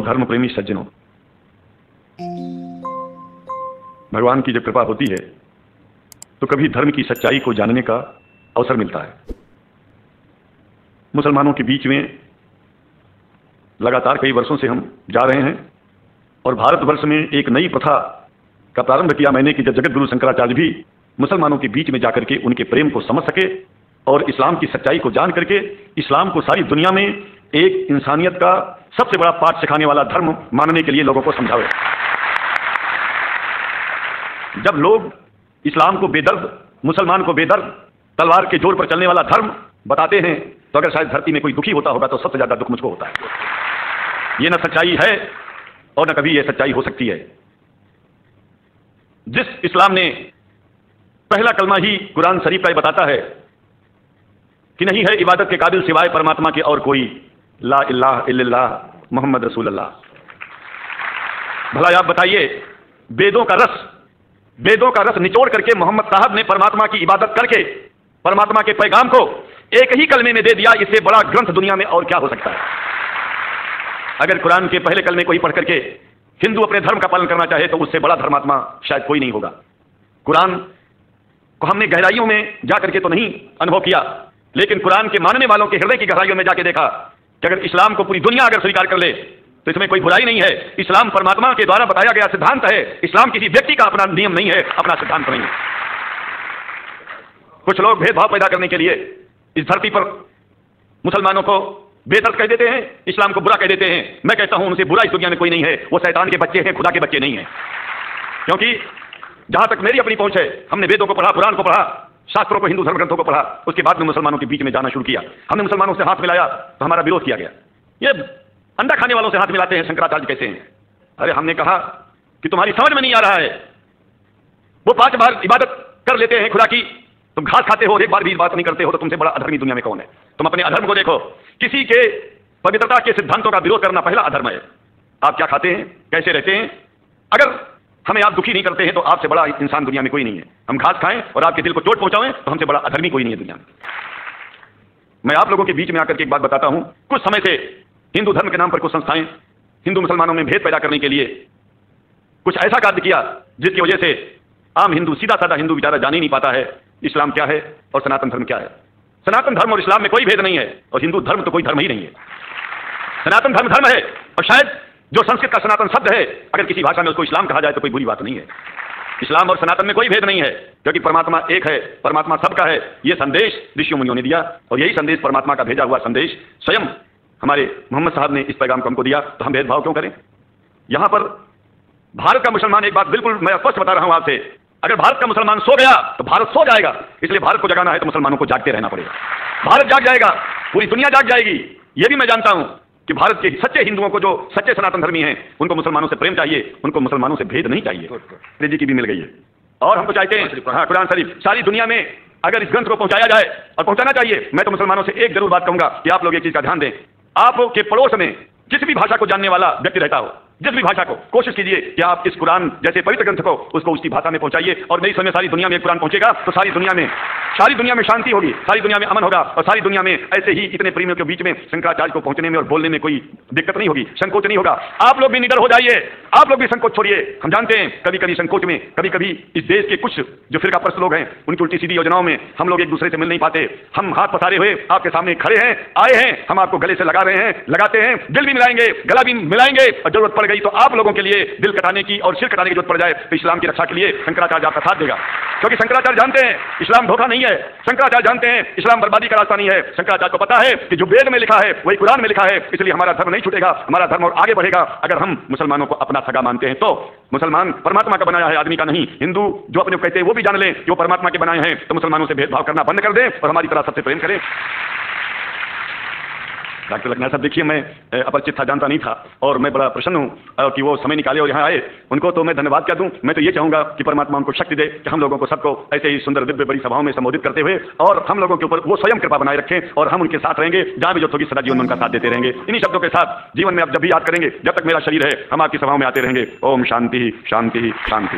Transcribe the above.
धर्म प्रेमी सज्जनों, भगवान की जब कृपा होती है तो कभी धर्म की सच्चाई को जानने का अवसर मिलता है। मुसलमानों के बीच में लगातार कई वर्षों से हम जा रहे हैं और भारतवर्ष में एक नई प्रथा का प्रारंभ किया मैंने कि जब जगत गुरु शंकराचार्य भी मुसलमानों के बीच में जाकर के उनके प्रेम को समझ सके और इस्लाम की सच्चाई को जान करके इस्लाम को सारी दुनिया में एक इंसानियत का सबसे बड़ा पाठ सिखाने वाला धर्म मानने के लिए लोगों को समझावे। जब लोग इस्लाम को बेदर्द, मुसलमान को बेदर्द, तलवार के जोर पर चलने वाला धर्म बताते हैं तो अगर शायद धरती में कोई दुखी होता होगा तो सबसे ज्यादा दुख मुझको होता है। ये न सच्चाई है और न कभी ये सच्चाई हो सकती है। जिस इस्लाम ने पहला कलमा ही कुरान शरीफ का बताता है कि नहीं है इबादत के काबिल सिवाय परमात्मा के और कोई, ला इलाहा इल्लल्लाह मोहम्मद रसूलुल्लाह। भला आप बताइए, वेदों का रस निचोड़ करके मोहम्मद साहब ने परमात्मा की इबादत करके परमात्मा के पैगाम को एक ही कलमे में दे दिया, इससे बड़ा ग्रंथ दुनिया में और क्या हो सकता है। अगर कुरान के पहले कलमे को ही पढ़ करके हिंदू अपने धर्म का पालन करना चाहे तो उससे बड़ा धर्मात्मा शायद कोई नहीं होगा। कुरान को हमने गहराइयों में जाकर के तो नहीं अनुभव किया, लेकिन कुरान के मानने वालों के हृदय की गहराइयों में जाके देखा कि अगर इस्लाम को पूरी दुनिया अगर स्वीकार कर ले तो इसमें कोई बुराई नहीं है। इस्लाम परमात्मा के द्वारा बताया गया सिद्धांत है। इस्लाम किसी व्यक्ति का अपना नियम नहीं है, अपना सिद्धांत नहीं है। कुछ लोग भेदभाव पैदा करने के लिए इस धरती पर मुसलमानों को बेदर्द कह देते हैं, इस्लाम को बुरा कह देते हैं। मैं कहता हूं उनसे बुरा इस दुनिया में कोई नहीं है। वो शैतान के बच्चे हैं, खुदा के बच्चे नहीं है। क्योंकि जहां तक मेरी अपनी पहुंच है, हमने वेदों को पढ़ा, पुराण को पढ़ा, शास्त्रों को, हिंदू धर्म ग्रंथों को पढ़ा, उसके बाद में मुसलमानों के बीच में जाना शुरू किया। हमने मुसलमानों से हाथ मिलाया तो हमारा विरोध किया गया। ये अंडा खाने वालों से हाथ मिलाते हैं शंकराचार्य कैसे हैं। अरे हमने कहा कि तुम्हारी समझ में नहीं आ रहा है। वो 5 बार इबादत कर लेते हैं खुदा की, तुम घास खाते हो और एक बार भी बात नहीं करते हो तो तुमसे बड़ा अधर्मी दुनिया में कौन है। तुम अपने अधर्म को देखो। किसी के पवित्रता के सिद्धांतों का विरोध करना पहला अधर्म है। आप क्या खाते हैं, कैसे रहते हैं, अगर हमें आप दुखी नहीं करते हैं तो आपसे बड़ा इंसान दुनिया में कोई नहीं है। हम घास खाएं और आपके दिल को चोट पहुंचाएं तो हमसे बड़ा अधर्मी कोई नहीं है दुनिया में। मैं आप लोगों के बीच में आकर के एक बात बताता हूं। कुछ समय से हिंदू धर्म के नाम पर कुछ संस्थाएं हिंदू मुसलमानों में भेद पैदा करने के लिए कुछ ऐसा कार्य किया जिसकी वजह से आम हिंदू, सीधा साधा हिंदू बेचारा जान ही नहीं पाता है इस्लाम क्या है और सनातन धर्म क्या है। सनातन धर्म और इस्लाम में कोई भेद नहीं है और हिंदू धर्म तो कोई धर्म ही नहीं है। सनातन धर्म धर्म है और शायद जो संस्कृत का सनातन शब्द है, अगर किसी भाषा में उसको इस्लाम कहा जाए तो कोई बुरी बात नहीं है। इस्लाम और सनातन में कोई भेद नहीं है क्योंकि परमात्मा एक है, परमात्मा सबका है। यह संदेश ऋषियों मुनियों ने दिया और यही संदेश परमात्मा का भेजा हुआ संदेश स्वयं हमारे मोहम्मद साहब ने इस पैगाम को हमको दिया। तो हम भेदभाव क्यों करें। यहां पर भारत का मुसलमान, एक बात बिल्कुल मैं स्पष्ट बता रहा हूं आपसे, अगर भारत का मुसलमान सो गया तो भारत सो जाएगा। इसलिए भारत को जगाना है तो मुसलमानों को जागते रहना पड़ेगा। भारत जाग जाएगा, पूरी दुनिया जाग जाएगी। यह भी मैं जानता हूं कि भारत के सच्चे हिंदुओं को, जो सच्चे सनातन धर्मी हैं, उनको मुसलमानों से प्रेम चाहिए, उनको मुसलमानों से भेद नहीं चाहिए। अंग्रेजी की भी मिल गई है और हम तो चाहते हैं कुरान शरीफ सारी दुनिया में अगर इस ग्रंथ को पहुंचाया जाए और पहुंचाना चाहिए। मैं तो मुसलमानों से एक जरूर बात कहूंगा कि आप लोग एक चीज का ध्यान दें। आपके पड़ोस में जिस भी भाषा को जानने वाला व्यक्ति रहता हो, जिस भी भाषा को, कोशिश कीजिए कि आप इस कुरान जैसे पवित्र ग्रंथ को उसको उसकी भाषा में पहुंचाइए। और मेरी समय सारी दुनिया में कुरान पहुंचेगा तो सारी दुनिया में शांति होगी, सारी दुनिया में अमन होगा और सारी दुनिया में ऐसे ही इतने प्रेमियों के बीच में शंकराचार्य को पहुंचने में और बोलने में कोई दिक्कत नहीं होगी, संकोच नहीं होगा। आप लोग भी निडर हो जाइए, आप लोग भी संकोच छोड़िए। हम जानते हैं कभी कभी संकोच में, कभी कभी इस देश के कुछ जो फिरकापरस्त लोग हैं उनकी उल्टी सीधी योजनाओं में हम लोग एक दूसरे से मिल नहीं पाते। हम हाथ पसारे हुए आपके सामने खड़े हैं, आए हैं, हम आपको गले से लगा रहे हैं, लगाते हैं, दिल भी मिलाएंगे, गला भी मिलाएंगे और जरूरत पड़ गई तो आप लोगों के लिए दिल कटाने की और सिर कटाने की जरूरत पड़ जाए तो इस्लाम की रक्षा के लिए शंकराचार्य आपका साथ देगा। क्योंकि शंकराचार्य जानते हैं इस्लाम धोखा नहीं है, शंकराचार्य जानते हैं इस्लाम बर्बादी का रास्ता नहीं है। शंकराचार्य को पता है कि जो वेद में लिखा है वही कुरान में लिखा है, इसलिए हमारा धर्म नहीं छूटेगा, हमारा धर्म और आगे बढ़ेगा। अगर हम मुसलमानों को अपना सगा मानते हैं तो मुसलमान परमात्मा का बनाया है, आदमी का नहीं। हिंदू जो अपने कहते हैं वो भी जान लें कि वो परमात्मा के बनाए हैं। तो मुसलमानों से भेदभाव करना बंद कर दें और हमारी तरह सबसे प्रेम करें। डॉक्टर लखना साहब, देखिए मैं अपरिचित था, जानता नहीं था और मैं बड़ा प्रसन्न हूं कि वो समय निकाले और यहाँ आए। उनको तो मैं धन्यवाद क्या दूं। मैं तो ये चाहूंगा कि परमात्मा उनको शक्ति दे कि हम लोगों को सबको ऐसे ही सुंदर दिव्य बड़ी सभाओं में संबोधित करते हुए और हम लोगों के ऊपर वो स्वयं कृपा बनाए रखें और हम उनके साथ रहेंगे जहां भी जो होगी सदा जीवन में उनका साथ देते रहेंगे। इन्हीं शब्दों के साथ जीवन में आप जब भी याद करेंगे, जब तक मेरा शरीर है, हम आपकी सभाओं में आते रहेंगे। ओम शांति शांति शांति।